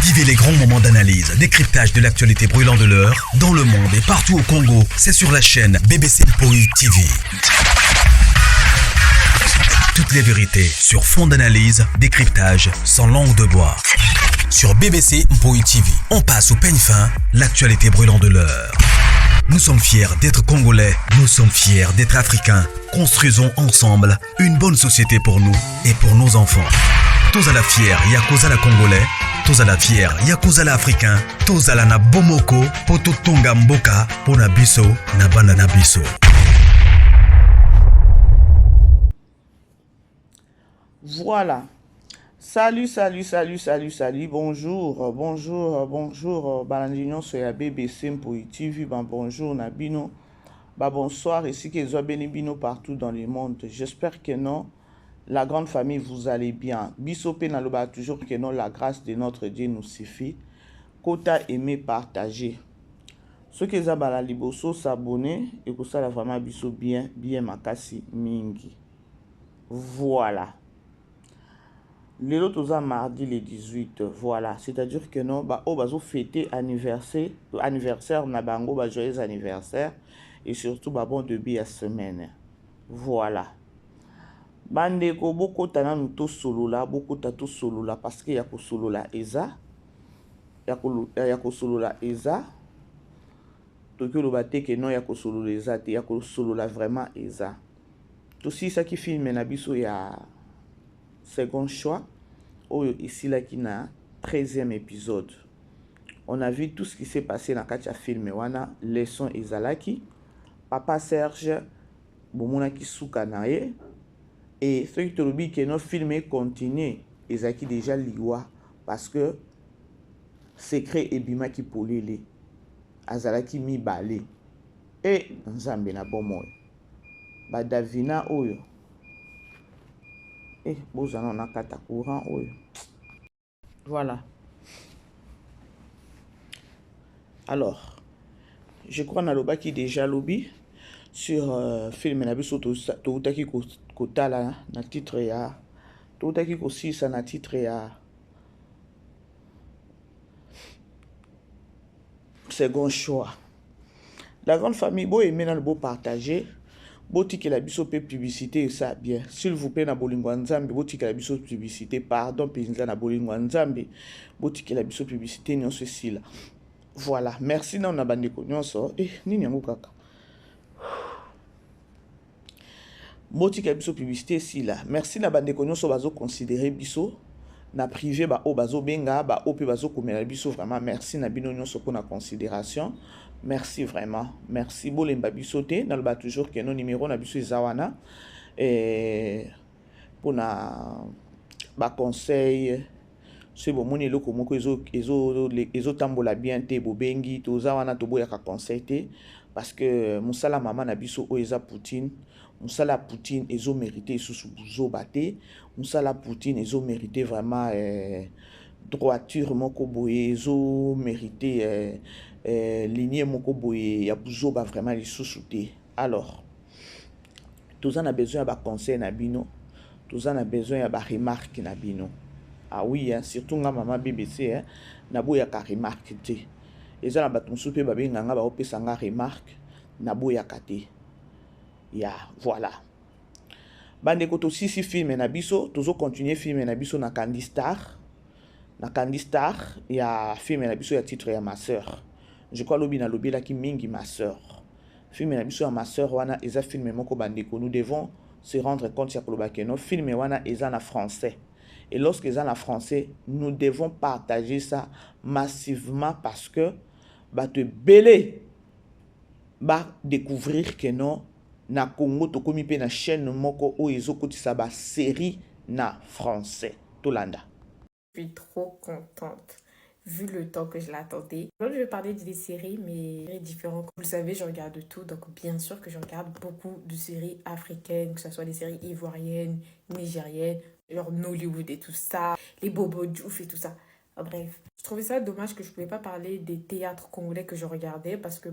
Vivez les grands moments d'analyse, décryptage de l'actualité brûlant de l'heure, dans le monde et partout au Congo. C'est sur la chaîne BBC Mpoi TV. Toutes les vérités sur fond d'analyse, décryptage, sans langue de bois. Sur BBC Mpoi TV, on passe au peigne fin, l'actualité brûlant de l'heure. Nous sommes fiers d'être Congolais, nous sommes fiers d'être Africains. Construisons ensemble une bonne société pour nous et pour nos enfants. Tous à la fière, Yakozala Congolais, tous à la fière, Yakozala Africain, tous à la na Bomoko, poto tonga mboka, pona biso, na banda na biso. Voilà. Salut, bonjour, Balandinion sur la BBC Mpoi TV, bonjour Nabino, bonsoir, ici que vous Bino partout dans le monde. J'espère que non, la grande famille vous allez bien. Bisopé Naloba toujours que non, la grâce de notre Dieu nous suffit. Kota aimer partager. Ceux qui ont la liboso s'abonner et que ça la vraiment biso bien makasi mingi. Voilà. Le lot mardi le 18, voilà, c'est-à-dire que non, bazo fêter anniversaire na bango, joyeux anniversaire et surtout bon début à semaine. Voilà. Bandeko boko tana nuto solo la, boko tato solo la parce que yako solo la eza. Yako solo la eza. Tokyo lo bate que non yako solo la eza, yako solo la vraiment eza. Tout ça qui filme na biso ya second choix. Ici là qui n'a 13e épisode. On a vu tout ce qui s'est passé dans le film. Wana leçon ezalaki. Papa Serge bomona ki souka nae. Et ceux qui te dit que notre film continue, ezaki déjà liwa parce que secret ebima ki polele. Azalaki mi balé. Et nzambe na bomoy. Davina oyo. Bozana na kata courant oyo. Voilà. Alors, je crois na loba qui déjà lobby sur film na biso to utaki kotala na titre ya to utaki ko sisa na titre ya second choix. La grande famille bo aimer na le beau partager. Boti que la biso pe publicité ça bien. S'il vous plaît na bolingo nzambe boti que la biso publicité pardon penza na bolingo nzambe boti que la biso publicité non ceci là. Voilà, merci na na bandeko nyonso nini yango kaka. Boti que la biso publicité si là. Merci na bandeko nyonso bazo considérer biso na privé bazo benga pe bazo komela biso vraiment merci na bino nyonso pour la considération. Merci vraiment. Merci. Bolemba bisote. Nous avons toujours que nos numéros na biso zawana. Pour na conseil. C'est bon. Moni loko moko ezo tambola bien te bobengi to zawana to boya ka conseil te parce que musala mama na biso o eza Poutine. Musala Poutine ezo mérité sous buzo baté. Musala Poutine ezo mérité vraiment droiture moko boye ezo mérité lignée moko boye ya buzo ba vraiment les sous-souté. Alors tous en a besoin de conseil na bino, tous en a besoin de remarque na bino. Ah oui hein, surtout nga maman BBC hein, na boya ka remarque te. Eza na baton soupe ba benga nga ba opesa nga remarque na boya kate. Ya voilà. Bande koto sisi film na biso, tozo continuer film na biso na Candy Star. Na Candy Star, il y a film na biso ya titre ya ma sœur. Je crois lobi na lobi la ki mingi ma sœur. Film na biso ya ma sœur wana eza film moko bandeko. Nous devons se rendre compte ya koloba ke no film wana eza na français. Et lorsque eza na français, nous devons partager ça massivement parce que te belé découvrir que non na Congo to komi pe na chaîne moko o ezo kotisa ba série na français Tolanda. Je suis trop contente vu le temps que je l'attendais. Aujourd'hui, je vais parler des séries, mais différentes. Comme vous le savez, je regarde tout, donc bien sûr que je regarde beaucoup de séries africaines, que ce soit des séries ivoiriennes, nigériennes, genre Nollywood et tout ça, les Bobo Diouf et tout ça. Bref, je trouvais ça dommage que je ne pouvais pas parler des théâtres congolais que je regardais parce que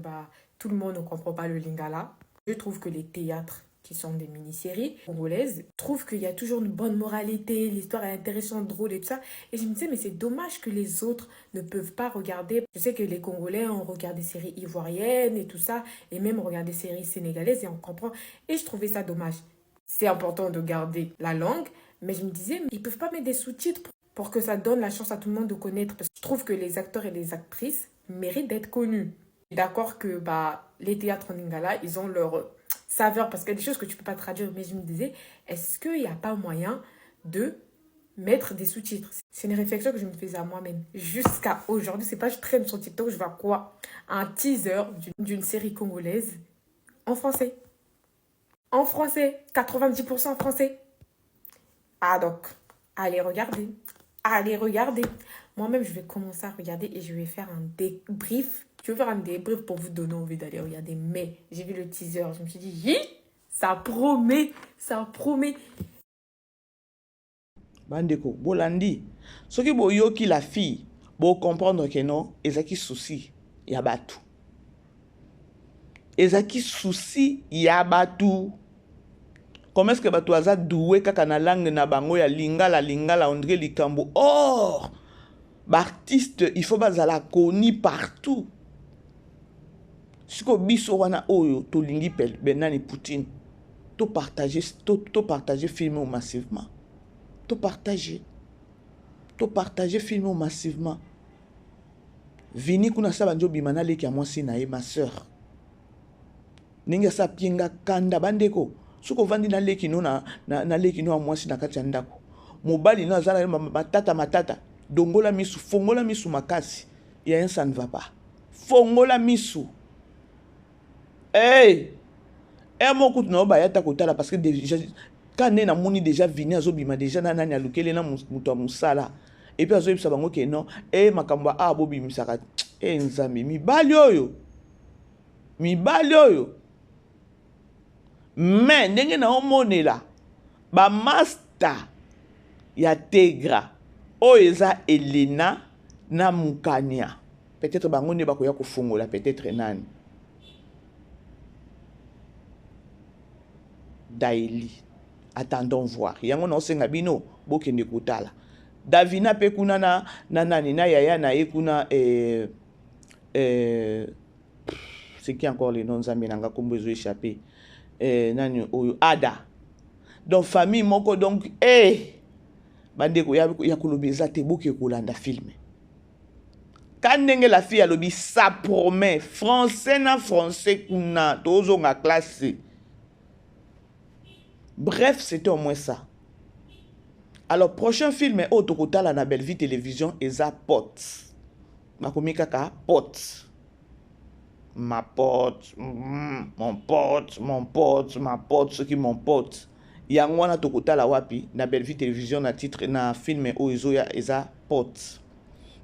tout le monde ne comprend pas le lingala. Je trouve que les théâtres qui sont des mini-séries congolaises, trouvent qu'il y a toujours une bonne moralité, l'histoire est intéressante, drôle et tout ça. Et je me disais, mais c'est dommage que les autres ne peuvent pas regarder. Je sais que les Congolais, on regarde des séries ivoiriennes et tout ça, et même on regarde des séries sénégalaises et on comprend. Et je trouvais ça dommage. C'est important de garder la langue, mais je me disais, ils peuvent pas mettre des sous-titres pour que ça donne la chance à tout le monde de connaître. Parce que je trouve que les acteurs et les actrices méritent d'être connus. Je suis d'accord que les théâtres en lingala, ils ont leur saveur, parce qu'il y a des choses que tu peux pas traduire. Mais je me disais, est-ce qu'il n'y a pas moyen de mettre des sous-titres? C'est une réflexion que je me faisais à moi-même. Jusqu'à aujourd'hui, c'est pas je traîne sur TikTok, je vois quoi? Un teaser d'une série congolaise en français. En français, 90% en français. Ah donc, allez regarder. Allez regarder. Moi-même, je vais commencer à regarder et je vais faire un débrief. Je vais faire un débrief pour vous donner envie d'aller regarder. Mais j'ai vu le teaser, je me suis dit, hi, ça promet, ça promet. Bandeko, bolandi. Ce qui boyoki la fille, bo comprendre que non, ezaki souci, yabatu. Ezaki souci, yabatu. Comment est-ce que batu aza doué kaka na langue na bango ya lingala on dirait likambo. Or, l'artiste, il faut bazala koni partout. Siko biso wana oyo to lingi benani Poutine. To partager film massivement. To partager film massivement. Vini kuna sa banjo bimana leki ya mwasi na ye ma sœur. Ninga sa pienga kanda bandeko. Suko vandi na leki no na leki no mwasi na kati ya ndako. Mobali no azala matata. Dongola misu, fongola misu makasi. Ya ça ne va pas. Fongola misu. Hey! Mon coup na ba yata kotala parce que déjà quand na moni déjà vini azobima déjà na nani alukele na muto musala. Et puis azobisa bango ke non, makambo bobi misaka. Nzambi mibali oyo. Mais ndenge na omonela ba master ya Tegra oyo eza Elena na Mukania. Peut-être bango ne bakoya kofungola peut-être nani. Daily. Attendons voir. Yango na osenga bino bokende kotala. Davina pe kuna na nani na yaya na ekuna c'est qui encore les noms nzambe nanga kombo ezo échappé. Nani oyo Ada. Donc famille moko donc bandeko ya kolobeza te boke kolanda film. Quand la fille a lobi ça promet français na français kuna tozo nga classe. Bref, c'était au moins ça. Alors prochain film est Otokota la Belle Vie Télévision eza pote. Makomi kaka pote. Ma pote, mon pote, ma pote, ce qui mon pote. Yangwana Tokota la wapi na Belle Vie Télévision na titre na film Oizoya eza pote.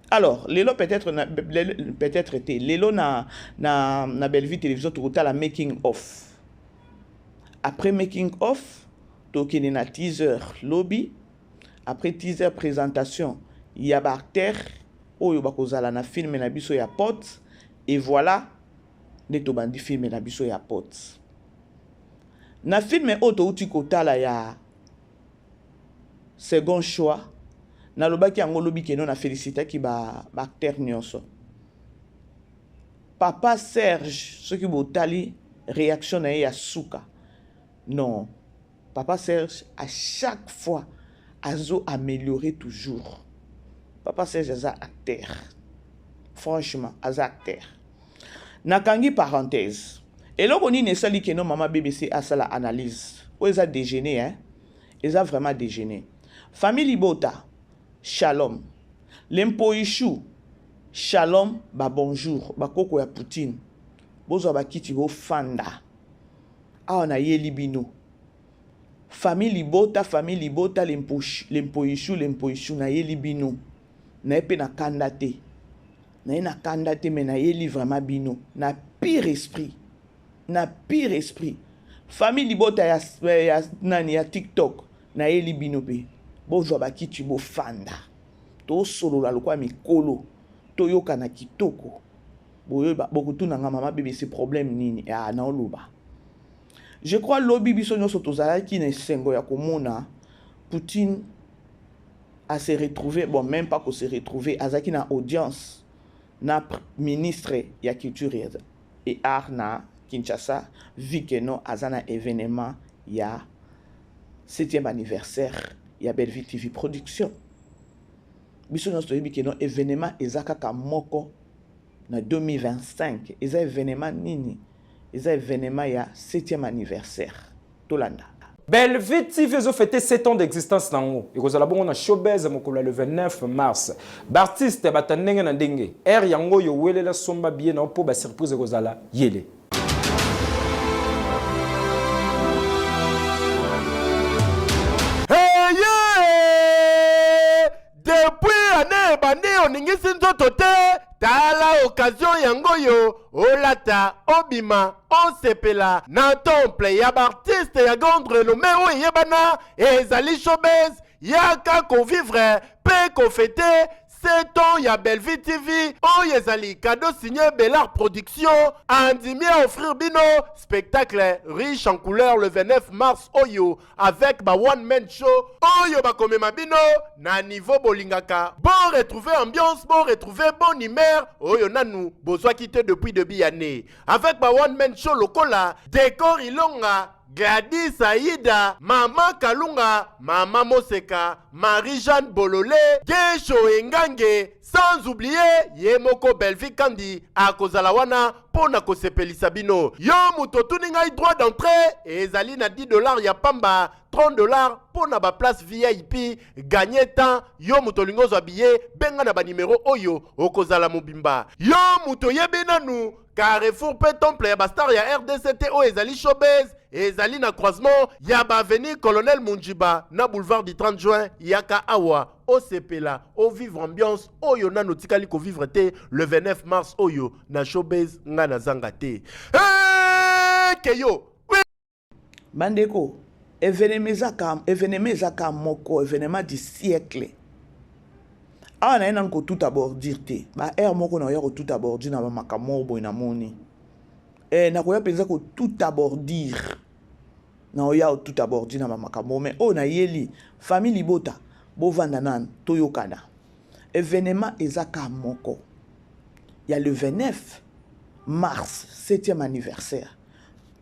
Alors, lelo peut-être été lelo na Belle Vie Télévision Tokota la making of. Après making of, tokene na teaser lobby. Après teaser présentation, il y a Barter oyo bakozala na film na biso ya pote. Et voilà, neto bandi film na biso ya pote. Na film oto uti kotala ya second choix. Na lobaki yango lobi keno na félicité ki ba acteur nyonso. Papa Serge, ce qui botali réaction na ya suka. Non. Papa Serge, à chaque fois, azo améliorer toujours. Papa Serge, aza acteur. Franchement, aza acteur. Nakangi parenthèse. Et là, on y ne sali que non, maman BBC a ça la analyse. Où ils a déjeuné, hein? Ils a vraiment déjeuné. Famille Libota, shalom. Lempoichou, shalom, ba bonjour. Ba koko ya Poutine. Bozo ba kiti bo fanda. Ah, on a yé libino. Famille Libota, lempoichou, na yé libino. Na epe na kandate. Na kandate, mais na yé vraiment bino. Na pire esprit. Famille Libota ya nani ya TikTok. Na yé libino pe. Bozo ba kiti bo fanda. To solo la lokwa mikolo. To yoka na kitoko. Boyo ba bokutu na mama BBC problème nini. Ah na oloba. Je crois lobby biso nyonso tozalaki na esengo ya komona Poutine a se retrouvé, bon même pas qu'on se retrouvé, azaki na audience na ministre ya culture et art na Kinshasa, vu que non azana événement ya 7e anniversaire ya Bellevue TV Production. Biso nyonso toyebi que non événement ezaka moko na 2025, eza événement nini? Eza événement ya 7e anniversaire. Tolanda. Bellevue TV a fêté 7 ans d'existence nango. Et vous allez showbiz mokolo le 29 mars. Bartiste batandenge na ndenge. Yango yo wele la somba bien na po ba surprise kozala yele. Hey yeah! Depuis année bandi oningisi nzoto te. Tala occasion yango yo olata obima osepela na temple ya bartiste ya grande renommée o yebana ezali showbiz yaka ko vivre pe ko fêter 7 ans ya Bellevue TV o ezali cadeau signé Bellard Production andimi à offrir bino spectacle riche en couleurs le 29 mars oyo avec ba one man show oyo ba komema bino na niveau bolingaka bon retrouver ambiance bon retrouver bon humeur oyo nanu bozwa quitté depuis début année avec ba one man show lokola décor ilonga Gladys Aïda, Mama Kalunga, Mama Moseka, Marie-Jeanne Bololé, Gesho Engange, sans oublier Yemoko Bellevue Kandi, à Kozalawana, Pona Kosepelisa bino. Yo mutotuni ngai droit d'entrée, et zali na $10 ya pamba, $30 pona ba place VIP, gagner temps, yo mutolingo habillé, benga na ba numéro oyo, okozala mobimba. Yo muto yebenanu, Carrefour pe temple ya bastar ya RDCT o ezali showbiz ezali na croisement ya ba avenue Colonel Munjiba na boulevard du 30 juin yaka awa o sepela o vivre ambiance oyo na notikali ko vivre te le 29 mars oyo na showbiz nga na zanga te keyo Bandeko événement ezaka moko événement du siècle. Ah na ena ko tout abordir te ba air moko na ko tout abordir na makambo boy na moni na ko ya penza ko tout abordir na oya tout abordir na makambo mais o na yeli famille Libota bo vanda nan toyokana événement ezaka moko ya le 29 mars 7e anniversaire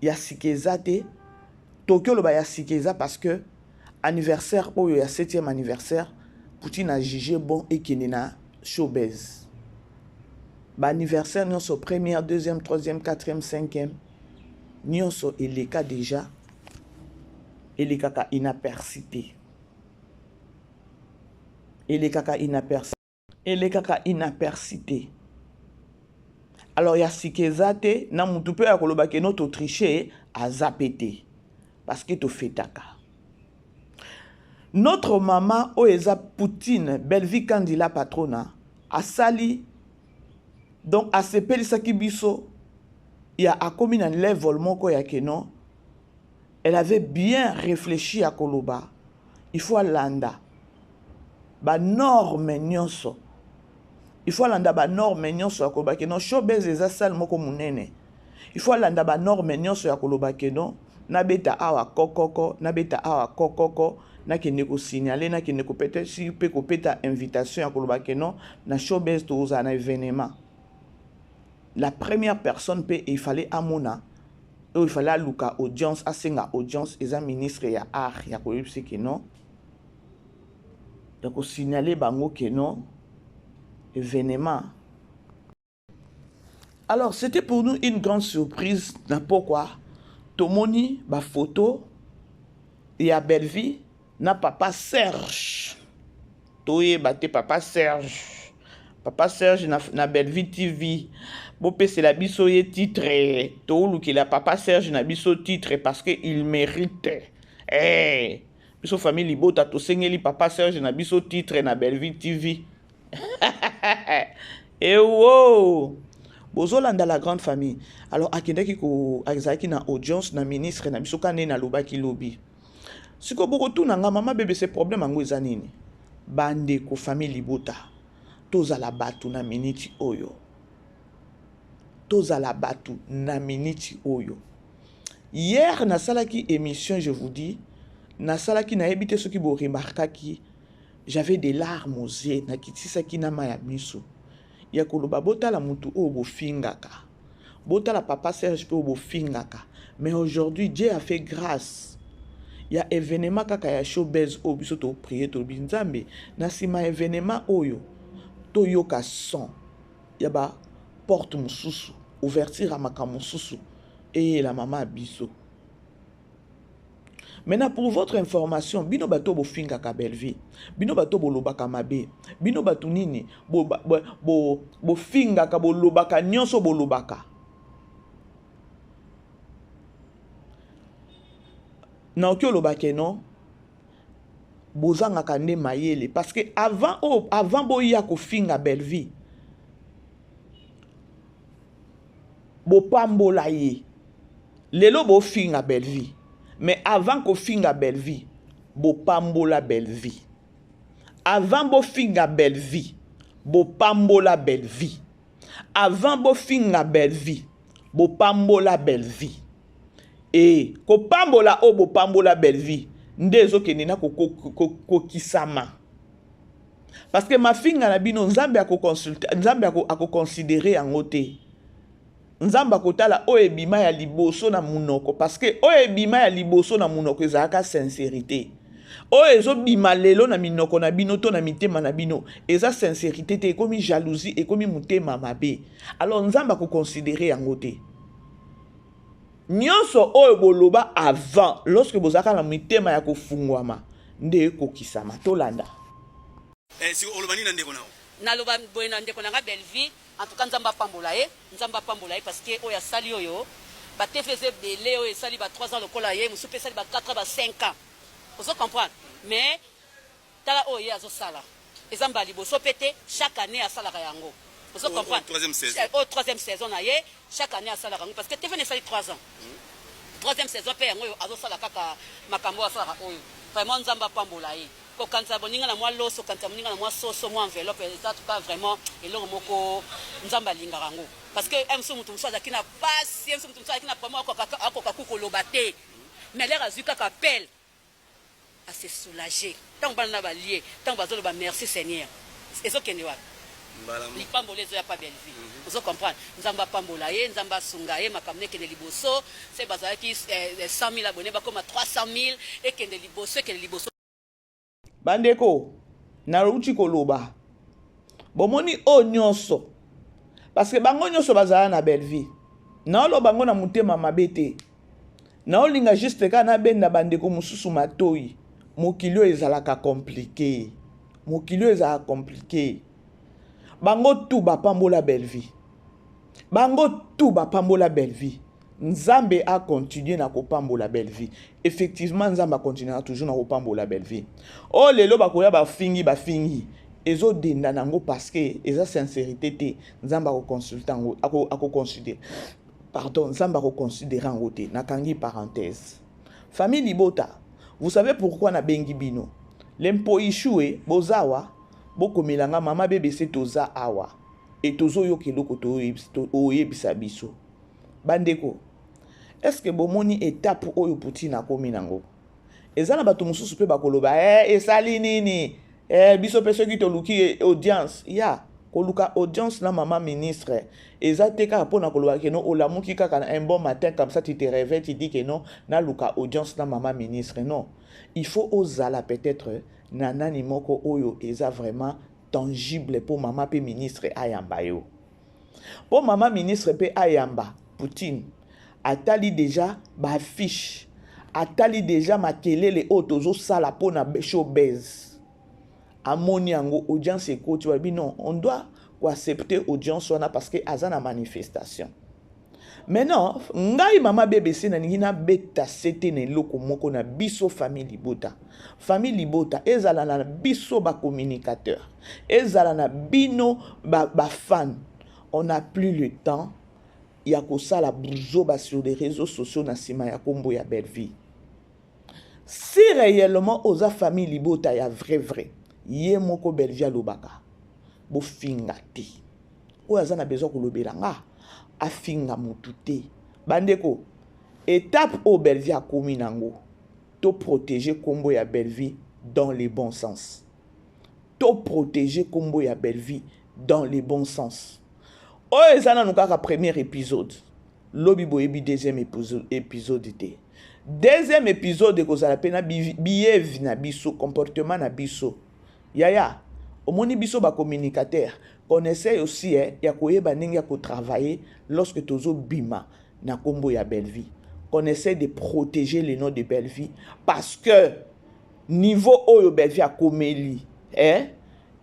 ya sikeza te Tokyo lo ba ya sikeza parce que anniversaire oyo ya 7e anniversaire Poutine a jugé bon et qu'il n'a showbiz. Ba anniversaire nous sommes première, deuxième, troisième, quatrième, cinquième. Nous sommes et les cas déjà et les caca inapercité. Et les caca inapercité. Et les caca inapercité. Alors il y a sikezate na mutupe ya koloba ke no to tricher a zapete parce que to fait taka. Notre maman Oeza Poutine, Bellevue Kandi la patrona, a sali, donc a sepeli sakibiso, il y a commis un level moko ya kenon, elle avait bien réfléchi à Koloba, il faut landa, ba norme nyonso, il faut landa ba norme nyonso ya Koloba kenon, showbiz eza sal moko munene, il faut landa ba norme nyonso ya Koloba kenon, na beta awa kokoko, na beta awa kokoko, na kende ko signaler na kende ko peut-être si peut ko peta invitation à koloba kenon na showbiz to za na événement la première personne peut il fallait amona il fallait luka audience asenga audience eza ministre ya art ya ko yipse kenon donc ko signaler bango kenon événement. Alors c'était pour nous une grande surprise na pourquoi tomoni ba photo ya Bellevue na papa Serge. Toye bate papa Serge. Papa Serge na Bellevue TV. Bopé c'est la biso ye titre. To ki la papa Serge na biso titre parce que il mérite. Eh, biso famille Libota to sengeli papa Serge na biso titre na Bellevue TV. Eh wow. Bozolanda la grande famille. Alors akendaki ko azaki na audience na ministre na biso kane na lobaki lobi. Si ko boko tout nanga mama bébé c'est problème ango ezanini. Bande ko famille Libota. Toza la batu na miniti oyo. Toza la batu na miniti oyo. Hier, na salaki émission, je vous dis, na salaki na ebité ce qui vous remarquaki, j'avais des larmes aux yeux, na kitisaki na maya miso. Ya koloba bota la mutu o bo fingaka. Bota la papa Serge pe o bo fingaka. Mais aujourd'hui, Dieu a fait grâce. Il y a événement kaka ya showbiz o biso to prier to binzambe. Na sima événement oyo to yoka son. Ya ba porte mususu, ouverture à makambo mususu et la maman biso. Maintenant, pour votre information, bino bato bo finga ka belvi, bino bato bo lobaka mabe, bino bato nini bo finga ka bo lobaka nyonso bo lobaka. Na okyo lobake non, bozanga ka nde mayele parce que avant bo ya ko finga belvi, bo pambola ye. Lelo bo finga belvi. Mais avant qu'on finga belle vie, bo pambola belle vie. Avant bo finga belle vie, bo pambola belle vie. Avant bo finga belle vie, bo pambola belle vie. Et ko pambola o bo pambola belle vie, ndezo kenina ko kisama. Parce que ma finga na bino nzambe a ko consulter, nzambe a ko considérer en ote. Nzamba kotala oebima ya liboso na munoko parce que oebima ya liboso na munoko ezaka sincérité. Oezo bima lelo na minoko na bino to na mitema na bino eza sincérité te ekomi jalousie ekomi mutema mabe. Alors nzamba ko considérer yango te. Nyonso oyo boloba avant lorsque bozaka na mitema ya kofungwama nde kokisama tolanda. Si olobani na ndeko nao. Naloba boyena ndeko nanga Belvi. En tout cas, nzamba pambola parce que oya sali oyo ba TFZ belé oyo sali ba 3 ans lokola ye musupe sali ba 4 ans ba 5 ans. Vous comprenez? Mais tala oyo azo sala. Ezamba liboso pété chaque année à sala yango. Vous comprenez? Troisième saison na ye chaque année à sala yango parce que TV ne sali 3 ans. Troisième saison pe yango azo sala kaka makambo à sala oyo. Vraiment nzamba pambola ye. Quand ça boninga na moi loso quand ça boninga na moi soso moi enveloppe ça tout cas vraiment et le moko nzamba linga rango parce que emso mutu mso azaki na passe emso mutu mso azaki na pamo akoka kukolobate mais l'air azuka kapel à se soulager tant bana ba lié tant bazolo ba merci Seigneur ezo kende wa li pambolé zo ya pas belle vie vous comprenez nzamba pambola ye nzamba sunga ye makamne kende liboso c'est bazaki 100,000 abonnés ba comme 300,000 et kende liboso Bandeko, na ruchi koloba. Bomoni o nyonso. Parce que bango nyonso bazala na belle vie. Na olo bango na mutema mabete. Na olinga juste ka na benda bandeko mususu matoi. Mokilio ezalaka compliqué. Mokilio ezalaka compliqué. Bango tout ba pambola belle vie. Bango tout ba pambola belle vie. Nzambe a continué na kopambola belle vie. Effectivement, Nzambe a continué toujours na kopambola belle vie. Oh lelo bakoya ba fingi. Ezo denda nango parce que eza sincérité te. Nzambe a consultant ako considérer. Pardon, Nzambe a considérer en côté. Nakangi parenthèse. Famille Libota, vous savez pourquoi na bengi bino? Lempo ishue bozawa bokomelanga mama bébé c'est toza awa. Et tozo yo keloko to oyebisa biso. Bandeko, est-ce que bomoni étape oyo Poutine a komi nango? Ezana bato mususu pe bakoloba esali nini? Biso pe ceux qui to luki audience. Ya, koluka audience na maman ministre. Eza teka pona koloba ke non olamuki kaka un bon matin comme ça tu te réveilles tu dis que non na luka audience na maman ministre. Non. Il faut osala peut-être nanani moko oyo eza vraiment tangible pour maman pe ministre ayamba yo. Pour maman ministre pe ayamba Poutine atali déjà ba fiche atali déjà makelele otozo sala pona showbiz amoni yango audience ekoti ba non on doit accepter audience wana parce que azana manifestation maintenant ngai mama BBC na ningina beta sete ne loko moko na biso famille Libota ezala na biso ba communicateur ezala na bino ba fan on n'a plus le temps. Il y a que ça la bourgeois sur les réseaux sociaux na sima ya kombo ya belle vie. Si réellement oza famille Libota ya vrai ye moko belle vie lobaka bo finga te. O azana besoin ko lobela nga a finga mutu te. Bandeko étape au Bellevie à Kominango, to protéger Kombo ya Bellevie dans les bons sens. To protéger Kombo ya Bellevie dans les bons sens. Oh, ezana nous kaka premier épisode. Lobi boyebi deuxième épisode était. Deuxième épisode de kozala pena biyev na biso, comportement na biso. Yaya, omoni biso ba communicateur, connaissez aussi ya koyeba ndenge ya ko travailler lorsque tozo bima na Kombo ya Bellevie. Connaissez de protéger les noms de Bellevie parce que niveau oyo Bellevie a komeli,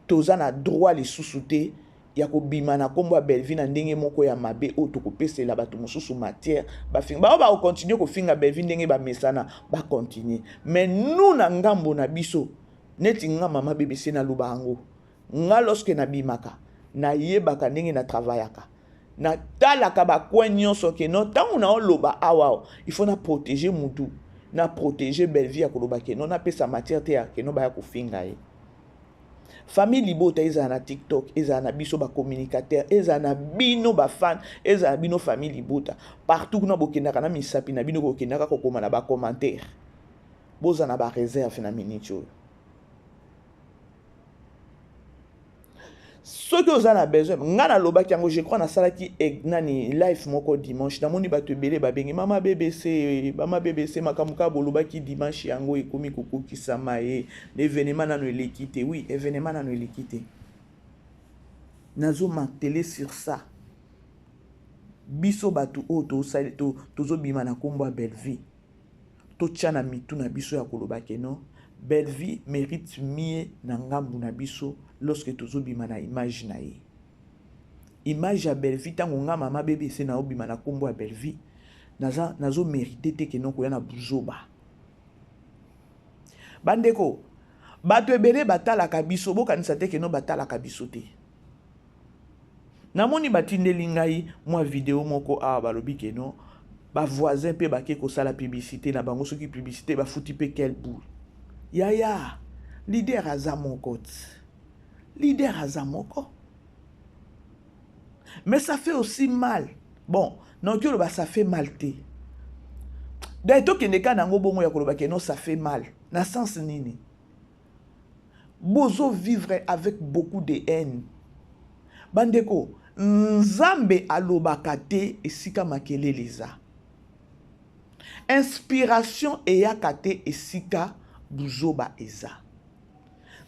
toza na droit les sous-souter ya ko bima na Kombo ya Bellevie na ndenge moko ya mabe o to ko pesela bato mosusu matière ba finga ba continuer ko finga Bellevie ndenge ba mesana ba continuer mais nous na ngambo na biso neti nga mama BBC na lubango nga lorsque na bimaka na yebaka ndenge na travaillaka na talaka ba coin nyonso ke no tango na oloba awa il faut na protéger mutu na protéger Bellevie ya koloba ke no na pesa matière te ya ke no ba ya ko finga ye. Famille Libota eza na TikTok, eza na biso ba communicateur, eza na bino ba fan, eza na bino famille Libota. Partout na bokendaka na misapi na bino bokendaka ko koma na ba commentaire. Boza na ba réserve na minute. Ce que vous avez besoin, ngana loba kiango je crois na sala ki nani live moko dimanche na moni bato ebele babengi mama BBC makamuka boloba ki dimanche yango ekomi kuku kisama e l'événement nano elekite oui événement nano elekite nazo marteler sur ça biso bato o to sali to tozo bima na Kombo ya Bellevie to tchana mitu na biso ya koloba ke non Bellevie mérite mieux na ngambu na biso lorsque tozo bima na image na ye. Image ya Bellevie tango nga mama BBC na obima na Kombo ya Bellevie nazo mérité te ke non ko ya na buzoba. Bandeko bato ebele batalaka biso bokanisa te ke non batalaka biso te. Namoni batindeli ngai mwa vidéo moko awa balobi ke non ba voisin pe bake ko sala publicité na bango soki publicité ba futi pe quel bout. Yaya, leader azamoko. Leader azamoko. Mais ça fait aussi mal. Bon, non, ça fait mal. D'ailleurs, que ne kana ngo bomo ya koloba ke non ça fait mal. Na sens nini. Bozo vivre avec beaucoup de haine. Bandeko, nzambe alobakate esika makele leza. Inspiration eyakate esika buzoba eza.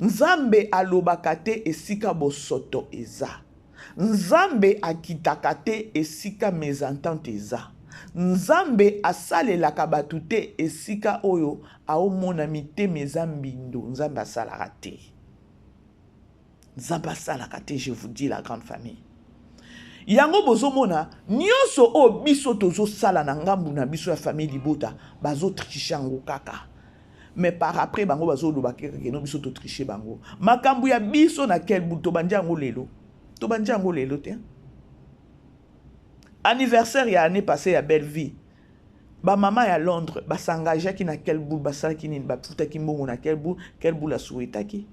Nzambe alobakate esika bosoto eza. Nzambe akitakate esika mésentente eza. Nzambe asalelaka batu te esika oyo aomona mitema eza mbindo. Nzambe asalaka te. Nzambe asalaka te, je vous dis la grande famille. Yango bozomona nyonso o biso tozo sala na ngambu na biso ya famille Libota bazo tricher ngo kaka. Mais par après bango bazo lobaka ke no biso to tricher bango. Makambu ya biso na quel bout to banjango lelo. To banjango lelo te. Anniversaire ya année passée ya Bellevie. Ba maman ya Londres ba s'engagea ki na quel bout ba sala ki ni ba futa ki mbongo na quel bout la souhaita ki.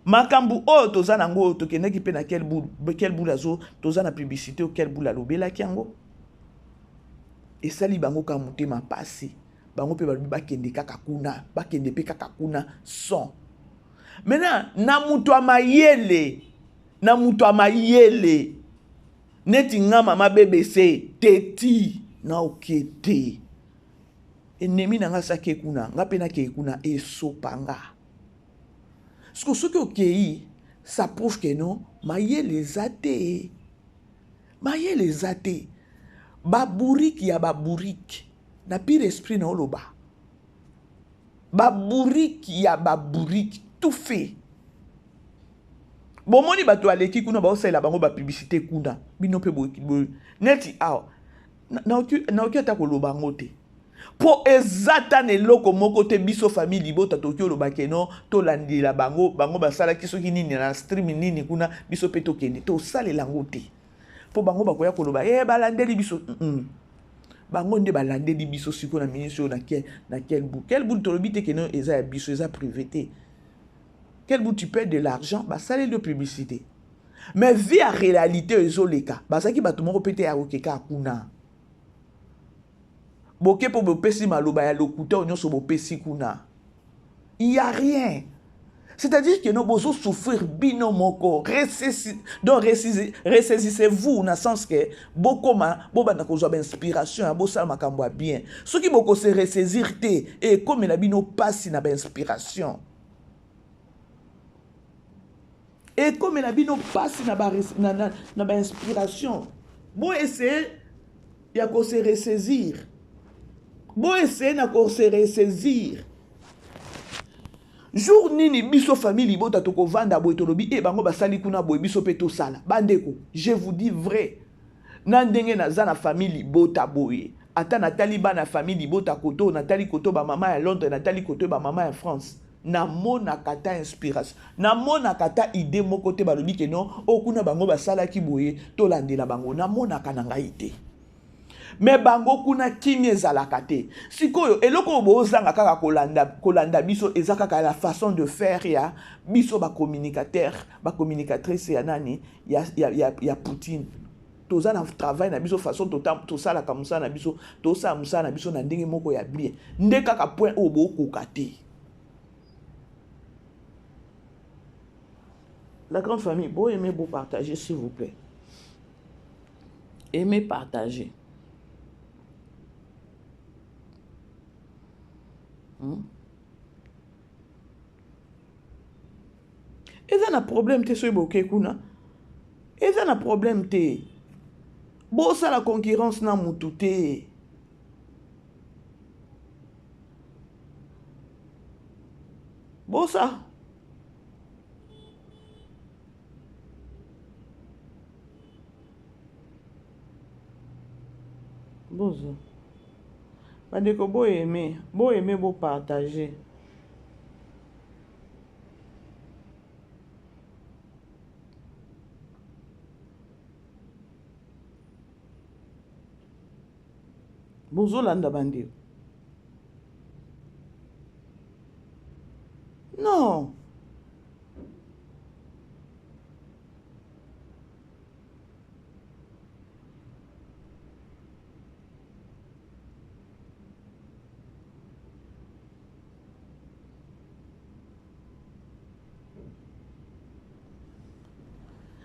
Makambu o toza nango tokendaki pe na quel bout lazo toza na publicité au quel bout la lobela kiango. Et sali bango ka mutema pasi. Bango pe ba kende kaka kuna, ba kende pe kaka kuna son. Maintenant na mutu amayele, neti nga mama BBC teti na okete. Enemi na nga sake kuna, nga pe na ke kuna esopanga. Ce que okei, ça prouve que non, maye les athées. Maye les athées. Babourik ya babourik. Na pire esprit na oloba. Babourik ya babourik. Tout fait. Bon, moni bato aleki kuna ba osela bango ba publicité kuna. Bino pe bo neti aw. Na oki atako loba ngote. Po ezata ne loko moko te biso famille Libota tokyo lo bakeno to landila bango basala kiso nini na stream nini kuna biso pe to kende to sale lango te po bango bakoya koloba balandeli biso bango nde balandeli biso siko na ministre na quel bout to lobite keno eza ya biso eza privé te quel bout tu perds de l'argent basale de publicité mais via réalité ezoleka basaki bato moko pete ya okeka kuna. boke po bopesi maloba ya lokuta onyoso bopesi kuna. Il y a rien. C'est-à-dire que nous devons souffrir bino moko. Donc ressaisissez-vous dans le sens que beaucoup de choses inspiration, beaucoup ça makambo bien. Ceux qui beaucoup se ressaisir et comme la bino passe na inspiration. Et comme la bino passe na inspiration. Bon essayer ya ko se ressaisir. Bon essayer na ko se ressaisir. Jour nini biso famille bota toko vanda boy tolobi e bango basali kuna boy biso pe to sala bandeko je vous dis vrai na ndenge na za na famille bota boy ata natali ba na famille bota koto natali koto ba mama ya Londres natali koto ba mama ya France na mona kata inspiration na mona kata idée moko te balobi ke non okuna bango basala ki boy to landela bango na mona kananga ite. Mais bango kuna kimi ezalaka te. Sikoyo eloko bozanga kaka kolanda biso ezaka kaka la façon de faire ya biso ba communicateur, ba communicatrice ya nani ya Poutine. Toza na travail na biso façon to sala comme ça na biso, to sa musa na biso na ndenge moko ya bien. Nde kaka point obo koka te. La grande famille, beau aimer, beau partager s'il vous plaît. Aimez partager. Eza na problème te so boke kuna. Eza na problème te. Bo sa la concurrence na mutu te. Bo sa. Bozo. Bandeko bo aimer, bo partager. Bozo landa bandeko. Non.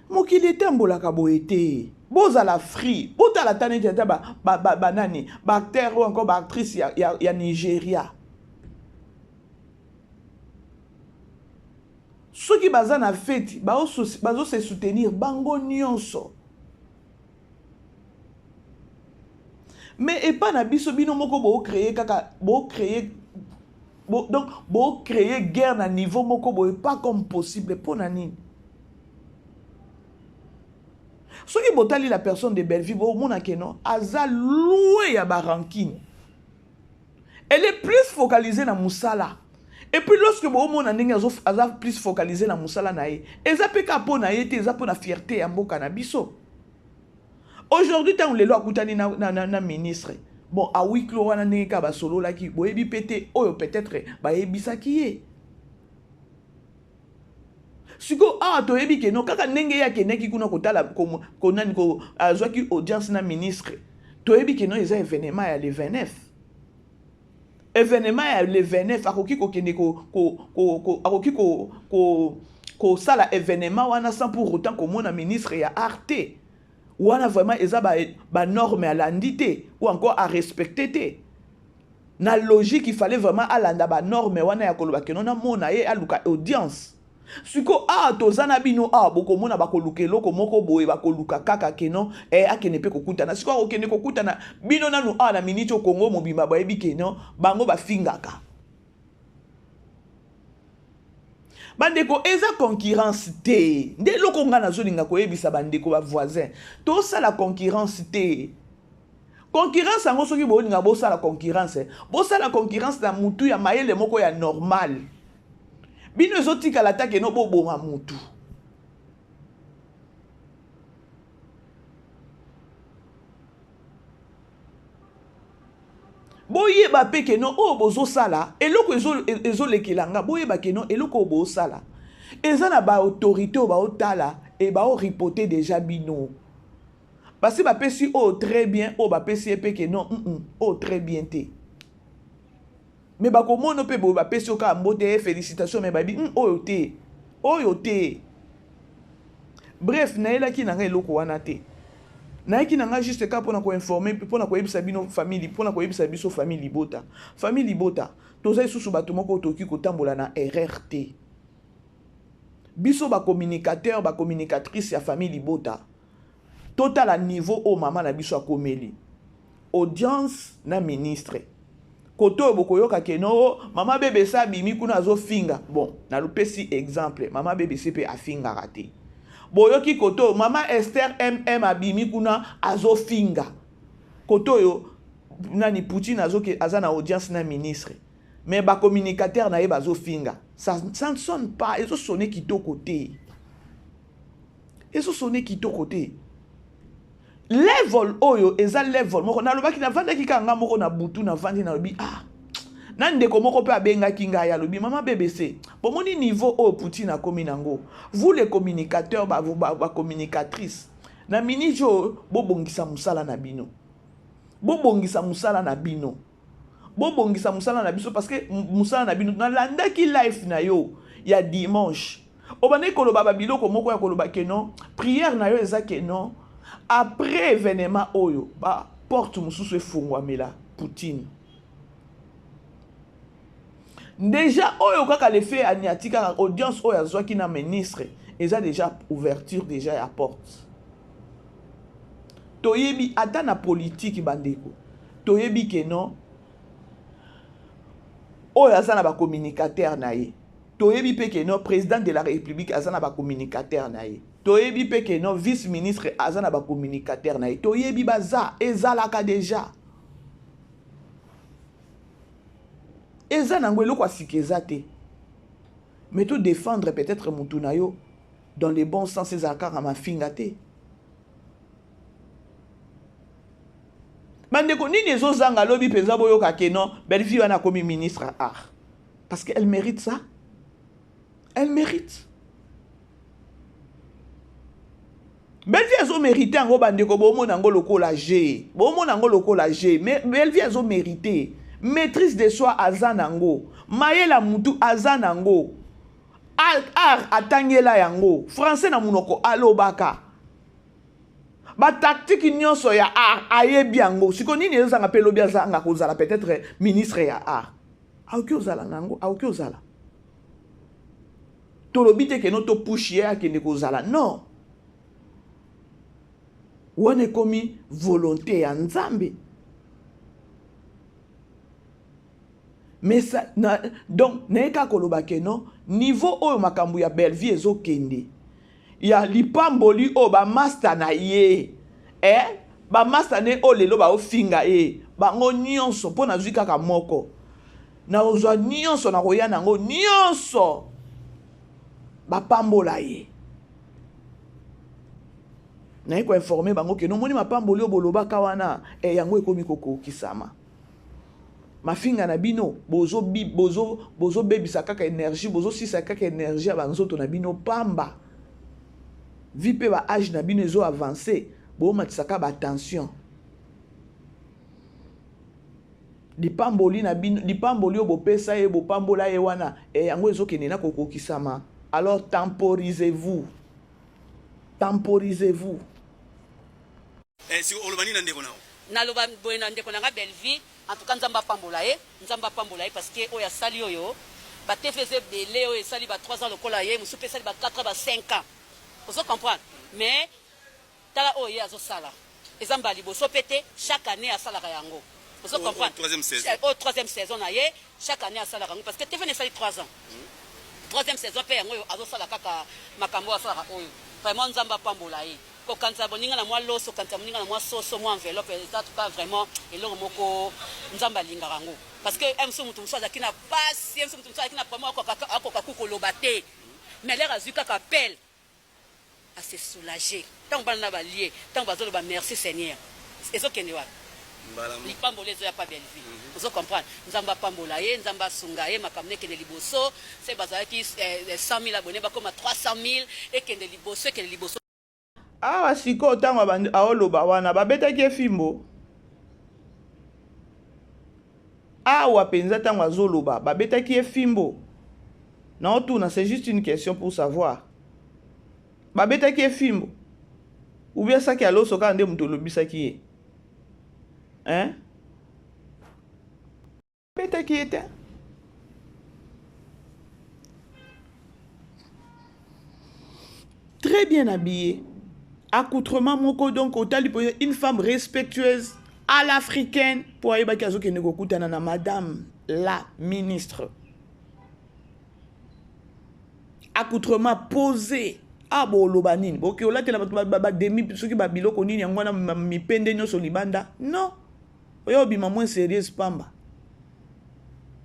Mokili etambolaka boye te. Bozala free. Botala tane tata banani. Ba acteur ou encore ba actrice ya Nigeria. Ceux qui baza na fête, bazo se soutenir bango nyonso. Mais et pas na biso bino moko bo créer kaka donc bo créer guerre na niveau moko bo pas comme possible pour nani. Ce qui botali la personne de Belleville, au monde non, aza loué ya baranking. Elle est plus focalisée na musala. Et puis lorsque au monde aza plus focalisée na musala nae, eza peka po na yete, eza po na fierté ya mboka na biso. Aujourd'hui tant le loi kutani na ministre. Bon, a huis clos wana ndenge ka ba solo la ki boyebi pété oyo peut-être ba yebisa ki ye. Siko toyebi ke no kaka ndenge ya keneki kuna kotala konani ko azwaki audience na ministre toyebi ke no eza événement ya le 29 événement ya le 29 akoki ko kende akoki ko sala événement wana sans pour autant ko mona ministre ya arte wana vraiment eza ba norme à landité ou encore à respecter te na logique il fallait vraiment alanda ba norme wana ya koloba ke no na mona ye aluka audience. Siko tozana bino boko mona bakoluka eloko moko boye bakoluka kaka keno akene pe kokutana siko okene kokutana bino nanu na minute au Congo mobimba bayebi keno bango bafingaka bandeko eza concurrence te nde loko nga nazolinga koyebisa bandeko ba voisin to ça la concurrence te concurrence yango soki bolinga bo ça la concurrence na mutu ya mayele moko ya normal. Bino ezotika la take no boboma mutu. Boye ba peke no bozo sala eloko ezolekelanga boye ba keno eloko bozo sala. Eza na ba autorité ba otala e ba o ripoter déjà bino. parce que bapesi oh très bien oh bapesi epe que non oh très bien te mais bakomono pe bo bapesi oka mbote félicitations mais babi oyo te bref nayelaki na ngai eloko wana te nayaki na ngai juste ka mpona koinforme mpona koyebisa bino famille mpona koyebisa biso famille libota toza lisusu bato moko toki kotambola na erreur te biso bacommunicateur bacommunicatrice ya famille libota totala niveau o mama na biso akomeli audience na ministre koto oyo bokoyoka keno mama BBC abimi kuna azofinga bon nalopesi exemple mama BBC mpe afingaka te boyoki koto mama Esther MM abimi kuna azofinga koto oyo nani Poutine aza na audience na ministre mais bacommunicateur na ye bazofinga ça ne sonne pas ezo sonne kitoko te level oyo eza level moko nalobaki navandaki kanga moko na butu navandi nalobi na ndeko moko pe abengaki ngai alobi mama BBC pomoni niveau oyo Poutine akomi nango vous les communicateurs bacommunicatrices na miniji oyo bobongisa musala na bino parce que musala na bino nalandaki live na yo ya dimanche obandeki koloba babiloko moko ya koloba kenon prière na yo eza kenon après événement oyo ba porte mususu efungwamela Poutine déjà oyo kaka le fait aniati kaka audience oyo azwaki na ministre eza déjà ouverture déjà ya porte toyebi ata na politique bandeko toyebi ke non oyo aza na bacommunicateur na ye toyebi pe ke non président de la république aza na bacommunicateur na ye toyebi pe ke non vice ministre aza na bacommunicateur na ye toyebi baza ezalaka déjà eza nango eloko asika eza te mais to défendre peut-être mutu na yo dans le bon sens ezalaka kaka mafinga te bandeko nini ezozanga lobi mpenza boyoka ke non Belleville wana akomi ministre à art parce qu'elle mérite ça elle mérite Belleville ezomérite yango bandeko bomona yango lokola G mais Belleville ezomérite maîtrise de soi azanango mayela mutu azanango art atangela yango français na munoko alobaka ba tactique nyonso ya art ayebi yango siko nini ezanga pe lobi azanga kozala peut-être ministre ya art auki ozala nango auki ozala tolobi te ke no to push ye akende kozala non wane komi volonté ya Nzambe. Mais ça, donc, neka koloba ke non, niveau oyo makambu ya Belleville ezo kende. Ya lipamboli o ba master na ye. Ba master ne o lelo ba ofinga ye. Ba ngo nyonso po na zwi kaka moko. Na ozwa nyonso na koya nango nyonso. Ba pambola ye. Na ko informer bango ke non moni mapamboli o boloba kawana yango ekomi koko kisama. Mafinga na bino bozo bebisa kaka énergie bozo sisa kaka énergie abanzoto na bino pamba vipe ba âge na bino ezo avancer bo matisaka ba tension lipamboli na bino lipamboli bo pesa e bo pambola e wana yango ezo kenena kokokisama alors temporisez-vous si olobani na ndeko nao naloba boye na ndeko nanga Belleville en tout cas nzamba pambola ye parce que oya sali oyo ba TFZ belé oyo sali ba 3 ans lokola ye musu pe sali ba 4 ans ba 5 ans vous comprenez mais tala oyo azo sala ezamba liboso pété chaque année à sala yango vous comprenez troisième saison na ye chaque année à sala yango parce que TFZ sali 3 ans troisième saison pe yango azo sala kaka makambo à sala oyo vraiment nzamba pambola ye kokanza boninga na mwa loso kanza boninga na mwa soso mwa enveloppe ça tout pas vraiment elongo moko nzamba linga rango parce que MC mutu muso azaki na passe MC mutu muso azaki na vraiment akoka kukoloba te mais l'air azuka kapel à se soulager tant bana na balier tant bazolo ba merci Seigneur ezokende wa lipambolo ezo ya pa Belleville vous comprenez nzamba pambola ye nzamba sunga ye makamne kende liboso c'est bazaki 100 000 abonnés bakoma 300 000 et kende liboso awa sikoyo ntango aoloba wana babetaki ye fimbo awa mpenza ntango azoloba babetaki ye fimbo naotuna c'est juste une question pour savoir babetaki ye fimbo ou bien saki aloso kaka nde moto olobisaki ye hein babetaki ye te très bien habillé accoutrement moko donc otali une femme respectueuse à l'africaine pour ayebaki azokende kokutana na madame la ministre accoutrement posé aboloba nini boke olatela bato bademi soki babiloko nini yango wana mipende nyonso libanda non oyo obima moins sérieuse pamba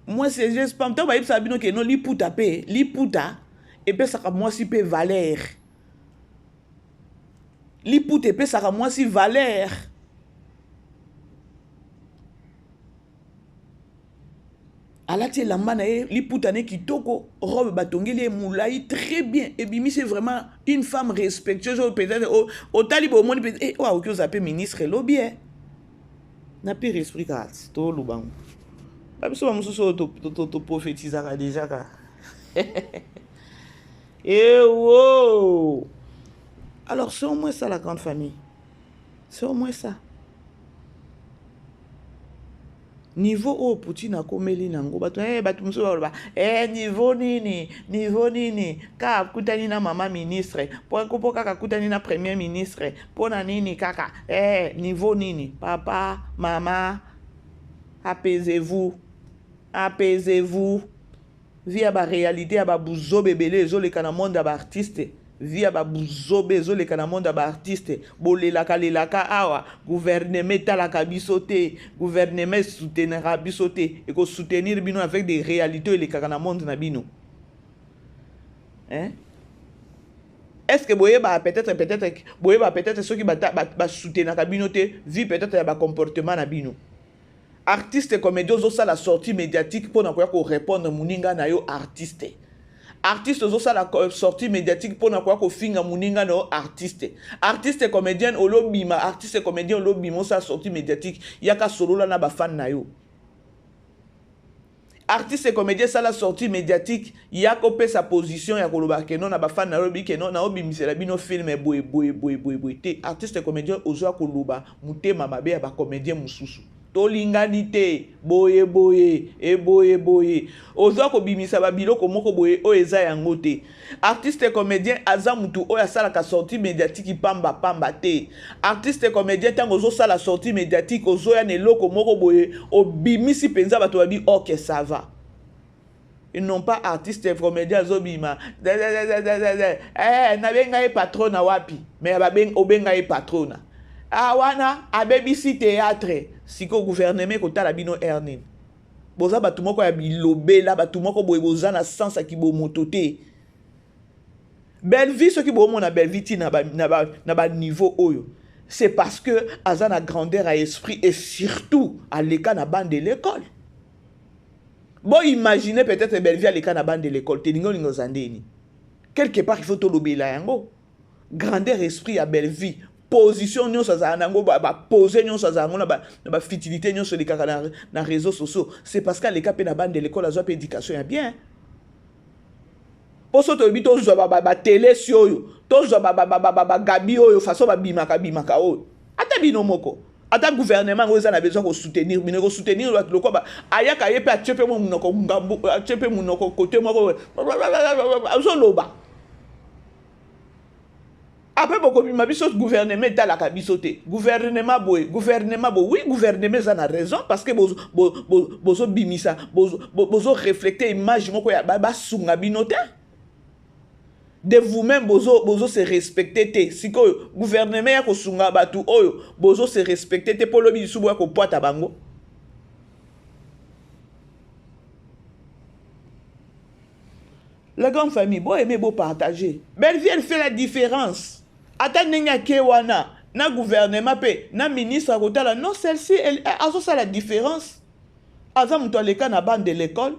moins sérieuse pamba ntango bayebisaka bino ke no liputa mpe liputa epesaka mwasi mpe valeur liputa epesaka mwasi valeur alati elamba na ye liputa ne kitoko robe batongeli ye mulai très bien ebimisi vraiment une femme respectueuse peut-être otali bomoni peut-être oyo akoki oza mpe ministre elobi e na mpe resprit kaka tolubango babiso bamosusu oyo toprophétisaka déjà kaka ewo alors c'est au moins ça la grande famille c'est au moins ça niveau oyo Poutine akomeli nango bato mosusu baloba niveau nini kaka akutani na mama ministre po kaka akutani na premier ministre mpona nini kaka niveau nini papa mama apaisez-vous via baréalité ya babuzobe ebele ezoleka na monde ya baartiste via babuzobe ezoleka na monde ya baartiste bolelaka awa gouvernement etalaka biso te gouvernement soutenera biso te ekosoutenir bino avec des réalités elekaka na monde na bino est-ce que boyeba peut-être soki basoutenaka bino te vi peut-être ya bacomportement na bino artiste comédien ozosala sortie médiatique mpona koya korépondre moninga na yo artiste ozosala sortie médiatique mpona koya kofinga moninga na yo artiste comédienne olobima artiste comédien olobima osala sortie médiatique yaka solola na bafane na yo artiste comédien sala sortie médiatique yaka opesa position ya koloba keno na bafane na yo lobi keno na obimisela bino filme boye te artiste comédien ozoya koloba motema mabe ya bacomédien mosusu tolingani te boye ozo kobimisa babiloko moko boye oyo eza yango te artiste comédien aza mutu oyo asalaka sortie médiatique pamba te artiste comédien ntango ozosala sortie médiatique ozoya na eloko moko boye obimisi mpenza bato babi ok ça va ils n'ont pas artiste comédien azobima nabenga ye patrona wapi mais obenga ye patrona wana abebisi théâtre siko gouvernement kotala bino ernine boza batu moko ya bilobela batu moko boye boza na sens ya kibomoto te belle vie soki bomona belle vie ti na ba niveau oyo c'est parce que aza na grandeur à esprit et surtout à l'école na bande de l'école bon imaginez peut-être belle vie à l'école na bande de l'école teningo lingo zandeni quelque part il faut to lobela yango grandeur esprit à belle vie position nyonso za nango ba poser nyonso za ngo na ba futilité nyonso les kaka na réseaux sociaux c'est parce qu'à l'école pe na bande de l'école azo pe éducation ya bien poso to bito zo ba télé si oyo to zo ba gabi oyo façon ba bimaka oyo ata bino moko ata gouvernement ngo za na besoin ko soutenir bino ko soutenir lo ko ba ayaka ye pe achepe mo munoko ngambu achepe munoko côté moko azo loba après beaucoup de biso gouvernement etalaka biso te gouvernement boy oui gouvernement ça a raison parce que bozo bimisa bozo refléter image moko ya ba sunga bino te de vous-même bozo se respecter te siko gouvernement ya ko sunga batu oyo bozo se respecter te polo bisu boya ko poata bango la grande famille bo aimer beau partager belle vie elle fait la différence. Attendez wana na gouvernement pe na ministre akotala non celle-ci elle a ça la différence aza muto aleka na bande de l'école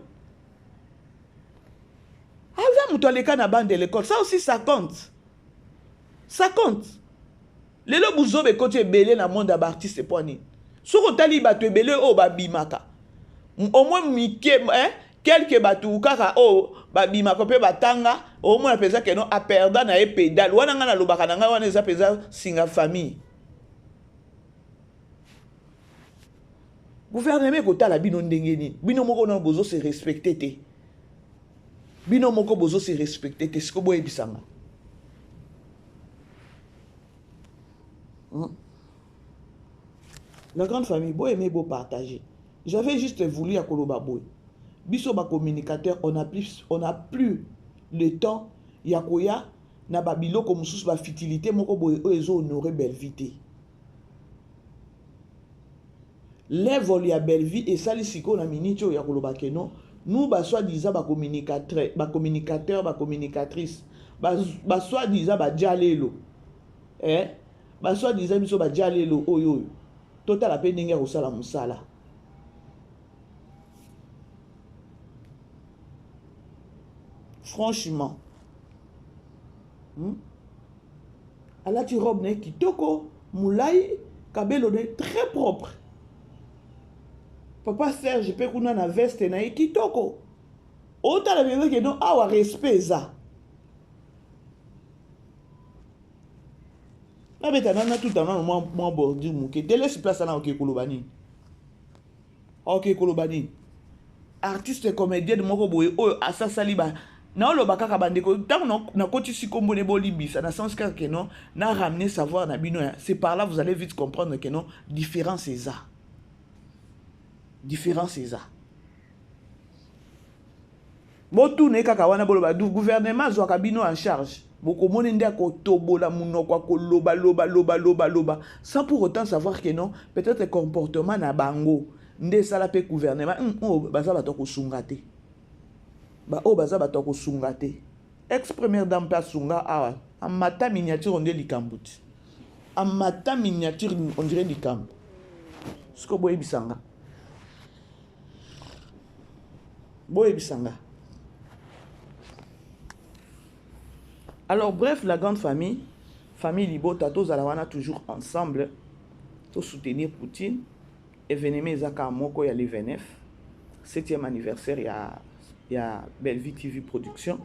aza muto aleka na bande de l'école ça aussi ça compte lelo buzobe koti ebele na monde ba artiste poni soko tali bato ebele o babimaka au moins mike quelques bato kaka o babimaka pe batanga au moins pesa que non a perda na e pedal wana ngana lobaka na nga wana eza pesa singa famille gouvernement kotala bino ndenge nini bino moko na bozo se respecter te bino moko bozo se respecter te siko boye bisanga la grande famille boye mais beau partager j'avais juste voulu à koloba boye biso ba communicateur on a plus le temps ya koya na babilo comme sous ba futilité moko boye ezo honorer belle vie level ya belle vie et sali siko na minute ya koloba keno nous ba soi-disant ba communicateur ba communicatrice ba soi-disant ba jalelo ba soi-disant biso ba jalelo oyo total la peine ndenge ko sala musala franchement alati robe ne kitoko mulai kabelo ne très propre papa Serge pe kuna na veste na kitoko otala bebe ke non awa respect za abeta nana tout en moi bordi muke délaisse place na ok kolobani artiste comédien de moko boye oyo asasali ba na oloba kaka bandeko tant na koti sikombo ne bolibisa na sens que non na ramener savoir na bino c'est par là vous allez vite comprendre que non différence c'est ça botune kaka wana boloba du gouvernement zwaka bino en charge boko moni ndia ko tobola munoko ko loba sans pour autant savoir que non peut-être comportement na bango nde sala pe gouvernement baza bato ko sungate baza bato ko sungate ex première dame pa sunga awa amata miniature onde likambuti amata miniature on dirait likambu sko boye bisanga alors bref la grande famille Libota tous alawana toujours ensemble pour soutenir Poutine événement ezaka moko ya le 29 7e anniversaire ya Bellevue TV production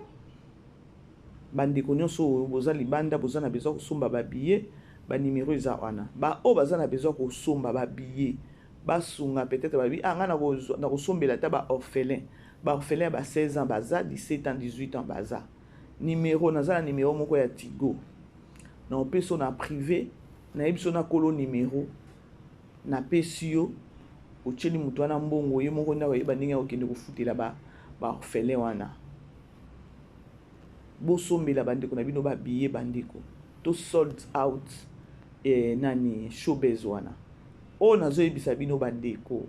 bande konyoso boza libanda boza na besoin kosomba ba billet ba numéro eza wana ba o baza na besoin kosomba ba billet basunga peut-être babi anga na kosombela ta ba orphelin ba 16 ans baza 17 ans 18 ans baza numéro naza numéro moko ya Tigo na peso na privé na ebiso na kolo numéro na pesio ocheli mutu wana mbongo ye moko ndawa yeba ndenge okende kofutela ba orphelin wana bosombela bandeko na bino ba billet bandeko to sold out nani showbiz wana o nazo yebisa bino bandeko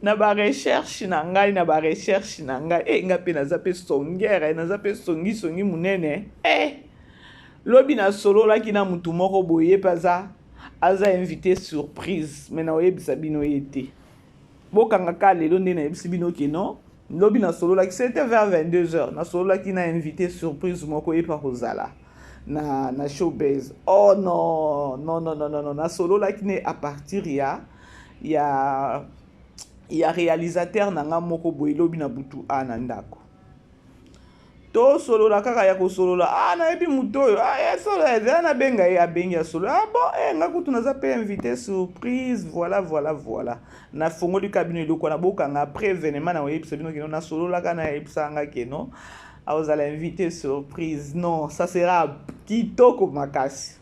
na ba recherche na ngai nga pe naza pe songere naza pe songi munene lobi na solo la kina mutu moko boye paza aza invité surprise mais na oyebisa bino yete bokanga ka lelo nde na yebisi bino ke non lobi na solo la c'était vers 22h na solo la kina invité surprise moko yepa kozala na showbiz oh non na solo la kine à partir ya réalisateur nanga moko boye lobi na butu na ndako to solo la kaka ya ko solo la na ebi muto oyo ya solo ya na benga ya benga ya solo bon nga kutu naza pe invité surprise voilà na fongoli kabino eloko na bokanga après événement na oyebisa bino kino na solo la kana yebisa nga keno vous allez inviter surprise non ça sera kitoko makasi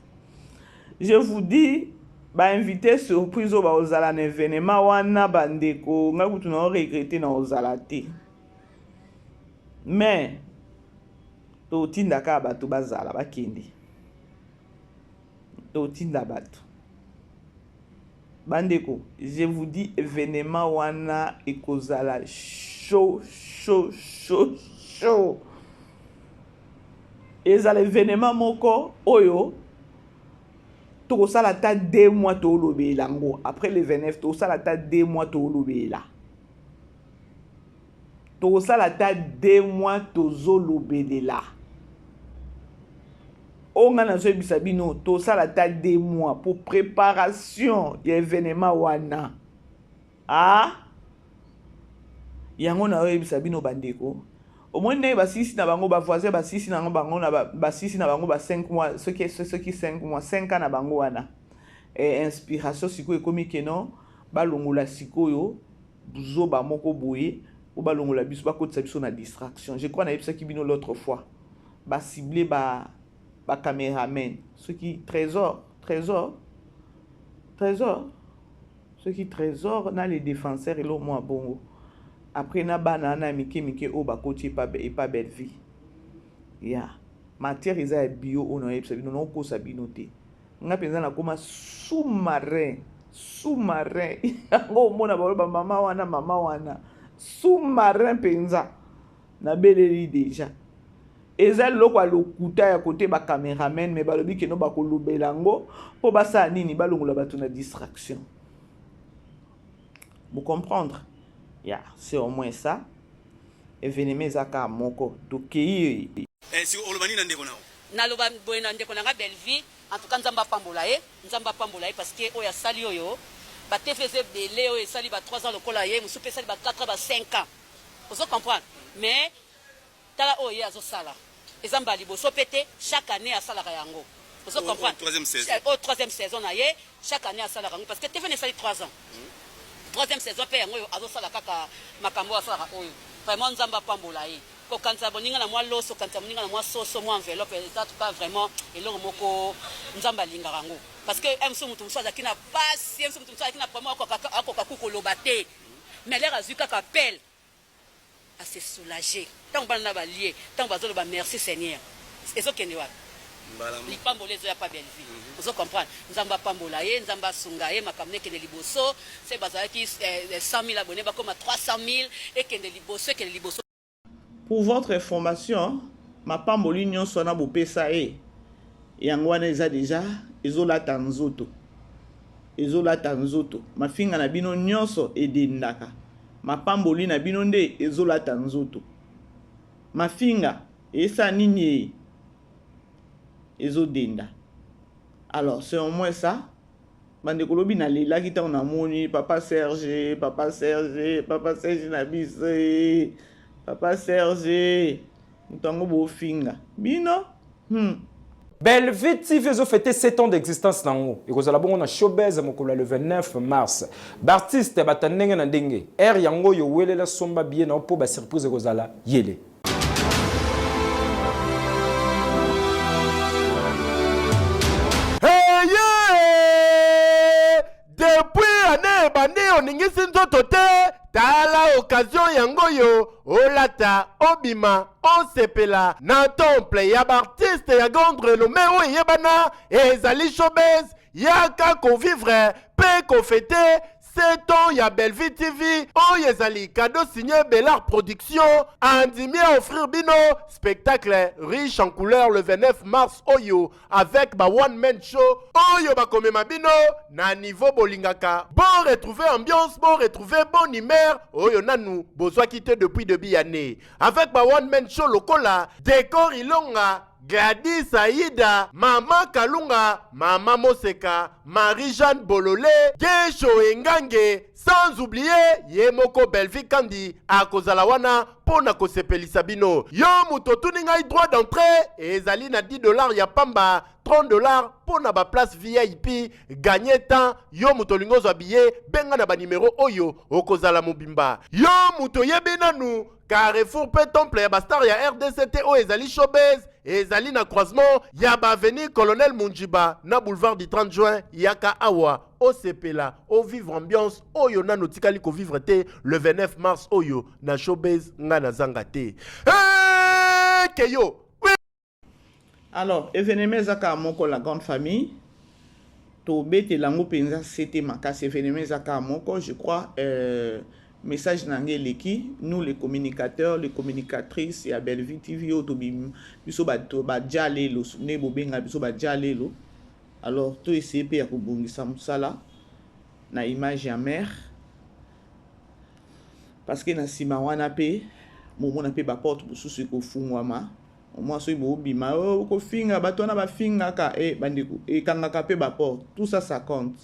je vous dis ba invité surprise ba ozala na événement wana bandeko nga kutu na regretter na ozala te mais totinda ka bato bazala bakende totinda bato bandeko je vous dis événement wana ekozala chaud ezala événement moko oyo tokosala ta 2 mois tolobela ngo après le 29 tokosala ta 2 mois tolobela tokosala ta 2 mois tozolobelela on a nazo bisabino to ça la date des mois pour préparation y événement wana ah yango na bisabino bandeko au moins ne ba sisi na bango ba voisin ba sisi na bango na ba sisi na bango ba 5 mois ceux qui 5 mois 5 ans na bango wana et inspiration siko ekomi keno ba longola sikoyo buzo ba moko boye ou ba longola biso ba kotisa biso na distraction je crois na yebisa ki bino l'autre fois ba cibler ba caméraman ceux qui trésor ceux qui trésor na les défenseurs et le moi bongo après na banana mike o ba koti pas belle vie ya matière isa bio on a yebisa bino no ko sabino te nga penza na koma sous-marin ngo mona ba mama wana sous-marin penza na beleli déjà eza loko alokuta ya côté ba cameraman mais balobi ke no ba kolobela ngo po basa nini balongola bato na distraction. Vous comprendre? Yeah, c'est au moins ça. Événement zaka moko tokei si olobani na ndeko nao naloba boye na ndeko na nga belle vie en tout cas nzamba pambola ye parce que oya sali oyo ba TFZ belé oyo sali ba 3 ans lokola ye musupe sali ba 4 ans ba 5 ans. Vous comprenez? Mais tala oyo azo sala ezamba liboso pété chaque année à sala yango. Vous comprenez? Troisième saison na ye chaque année à sala yango parce que TFZ sali 3 ans. Troisième saison pe yango azo sala kaka makambo asala oyo. Vraiment nzamba pambola ye. Ko kanza boninga na mwa loso kanza boninga na mwa soso mwa enveloppe ça tout pas vraiment elongo moko nzamba linga rango parce que mso mutu mso azaki na passe mso mutu mso azaki na vraiment akoka kukoloba te mais l'air azuka kapel à se soulager tant bana na balier tant bazolo ba merci Seigneur ezokende wa lipambola ezo ya pas belle vie vous comprenez nzamba pambola ye nzamba sunga ye makamne kende liboso c'est bazaki 100 000 abonnés ba comme 300 000 et kende liboso. Pour votre information, ma pamboli nyonso na bopesa e yango wana eza déjà ezolata nzoto ma finga na bino nyonso edendaka ma pamboli na bino nde ezolata nzoto ma finga esa nini ezodenda. Alors c'est au moins ça bande kolobi na lelaki ta na moni papa Serge na bise Papa Serge, nous beau finga. Bino? Belle Vie TV a fêté 7 ans d'existence dans haut. Et vous allez voir, on a showbiz le 29 mars. Baptiste batanenge na ndenge. Yango yo wele la somba bien na po ba surprise kozala yele. Hey yeah! Depuis année bandi oningisi nzoto te. Tala occasion yango yo olata obima osepela na temple ya artiste ya grande renommée o yebana ezali showbiz yaka convivre pe conféter 7 ans ya Belle Vie TV o ezali cadeau signé Bellard Production andimi à offrir bino spectacle riche en couleurs le 29 mars oyo avec ba one man show oyo ba komema bino na niveau bolingaka bon retrouver ambiance bon retrouver bonne humeur oyo nanu bozwa quitté depuis début année avec ba one man show lokola décor ilonga Gladys Aïda, Maman Kalunga, Maman Moseka, Marie-Jeanne Bololé, Gesho Engange, sans oublier Yemoko Belvi Kandi, Akozalawana, Pona Kosepelisa bino. Yo muto tuninga droit d'entrée, et ezali na $10 ya pamba, $30 pona ba place VIP, gagner temps, yo muto lingozo habillé, benga na ba numéro oyo, Okozala Mobimba. Yo muto yebinanu, Carrefour pe temple ya bastar ya RDCT o ezali showbiz. Ezali na croisement ya ba avenue Colonel Munjiba na boulevard du 30 juin yaka awa o sepela o vivre ambiance oyo na notikali ko vivre te le 29 mars oyo na showbiz nga na zanga te. Keyo. Alors événement zaka moko la grande famille to bete lango penza c'était makasi événement zaka moko je crois message nangeleki nous les communicateurs les communicatrices et à Belle Vie TV autobim biso ba jalelo ne bobenga biso ba jalelo alors to essayer pe ya kobongisa musala na image ya mère parce que na sima wana pe momona pe ba porte bususu ko fungwama Moi soy bo bima ko finga batona ba finga ka bandeko et kangaka pe ba porte. Tout ça ça compte.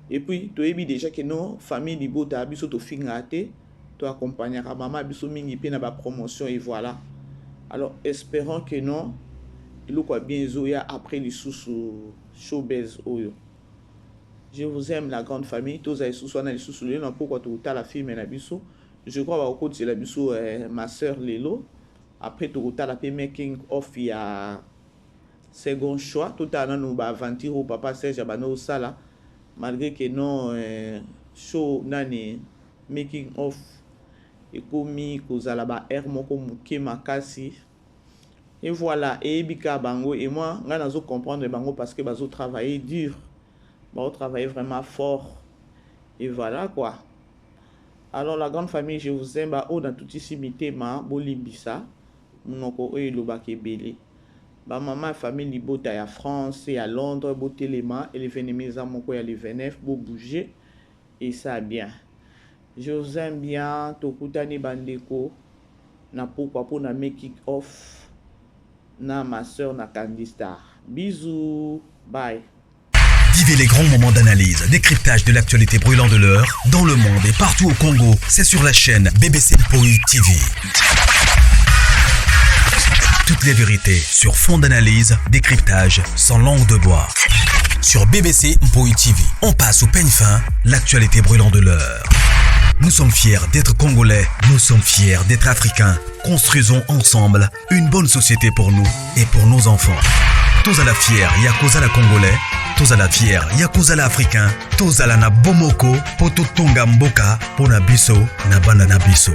Et puis tu ebi déjà que non famille libota biso to finga te, to accompagner ka maman biso mingi pe na ba promotion et voilà. Alors espérons que non il quoi bien zoya après les sous showbiz oyo. Je vous aime la grande famille, tous les sous na les sous le non pourquoi tout ta la fille na biso. Je crois au côté la biso ma sœur Lelo. Après tout la making off il y a second choix tout à nous ba aventure au papa Serge Abano sala malgré que non show nani making off et komi kozala ba air moko muke makasi et voilà et bika bango et moi nga nazo comprendre bango parce que bazo travailler dur bazo travailler vraiment fort et voilà quoi. Alors la grande famille je vous aime ba o dans toute ici mitema bolimbisa monoko oyo lobaki belé ba maman famille libota ya France et à Londres botelema et les venemés à moko ya le 29 bo bouger et ça bien. Je vous aime bien tokutani bandeko na pourquoi pour na make it off na ma soeur na Candy Star. Bisous, bye. Vivez les grands moments d'analyse, décryptage de l'actualité brûlante de l'heure dans le monde et partout au Congo. C'est sur la chaîne BBC Mpoi TV. Toutes les vérités sur fond d'analyse, décryptage sans langue de bois. Sur BBC Mpoi TV, on passe au peigne fin l'actualité brûlante de l'heure. Nous sommes fiers d'être Congolais, nous sommes fiers d'être Africains. Construisons ensemble une bonne société pour nous et pour nos enfants. Tous à la fière, Yakoza la Congolais. Tous à la fière, Yakoza la Africain. Tous à la na Bomoko, Poto Tonga Mboka, Pona Biso, na Banana Biso.